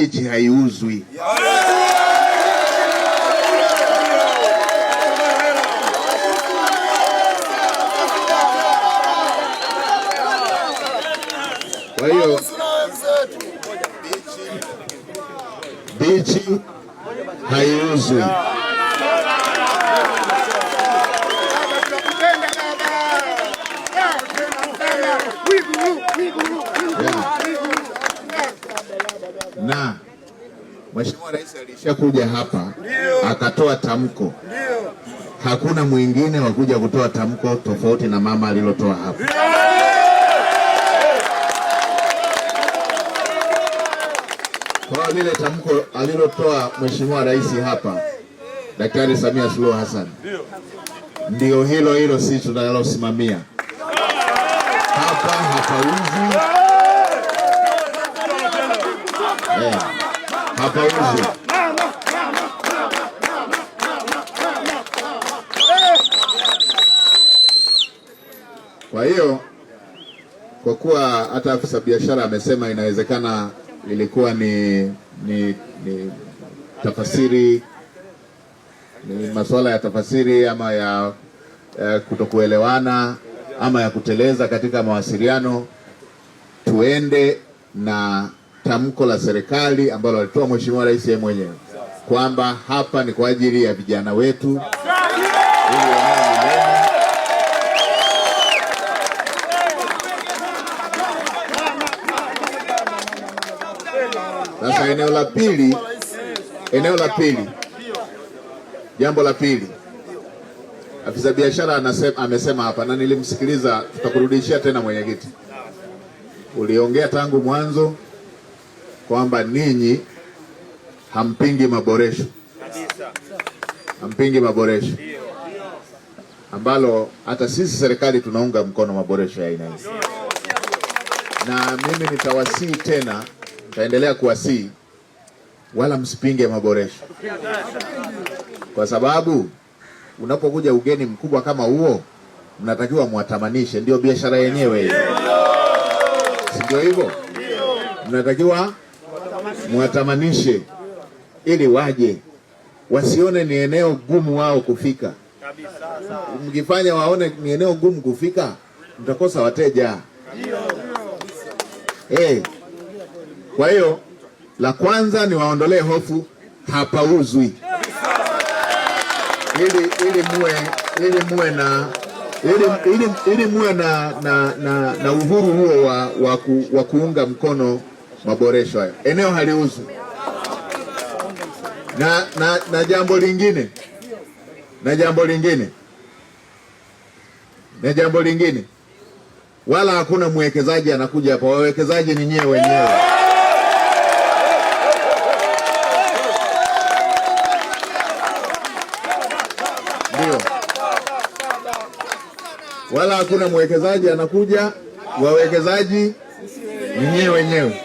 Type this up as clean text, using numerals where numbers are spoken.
mbichi haiuzwi. Kwa hiyo mbichi haiuzwi. Na Mheshimiwa Rais alishakuja hapa akatoa tamko. Hakuna mwingine wa kuja kutoa tamko tofauti na mama alilotoa hapa. Kwa lile tamko alilotoa Mheshimiwa Rais hapa Daktari Samia Suluhu Hassan, ndio hilo hilo sisi tunalosimamia hapa. Hapauzi, hapauzi. Kwa hiyo kwa kuwa hata afisa biashara amesema inawezekana ilikuwa ni tafasiri, ni masuala ya tafasiri ama ya kutokuelewana ama ya kuteleza katika mawasiliano, tuende na tamko la serikali ambalo alitoa Mheshimiwa Rais yeye mwenyewe kwamba hapa ni kwa ajili ya vijana wetu. Sasa eneo la pili, jambo la pili, afisa biashara amesema hapa na nilimsikiliza, tutakurudishia tena mwenyekiti. Uliongea tangu mwanzo kwamba ninyi hampingi maboresho, hampingi maboresho, ambalo hata sisi serikali tunaunga mkono maboresho ya aina hii. Na mimi nitawasihi tena, nitaendelea kuwasihi, wala msipinge maboresho, kwa sababu unapokuja ugeni mkubwa kama huo mnatakiwa muatamanishe. Ndio biashara yenyewe hiyo, si ndio hivyo? Mnatakiwa muatamanishe ili waje, wasione ni eneo gumu wao kufika. Mkifanya waone ni eneo gumu kufika, mtakosa wateja. Kwa hiyo la kwanza ni waondolee hofu, hapauzwi, ili muwe na uhuru huo wa kuunga mkono maboresho hayo. Eneo haliuzwi. Na jambo lingine, wala hakuna mwekezaji anakuja hapa. Wawekezaji ni nyewe wenyewe. Ndio, wala hakuna mwekezaji anakuja, wawekezaji ni nyewe wenyewe.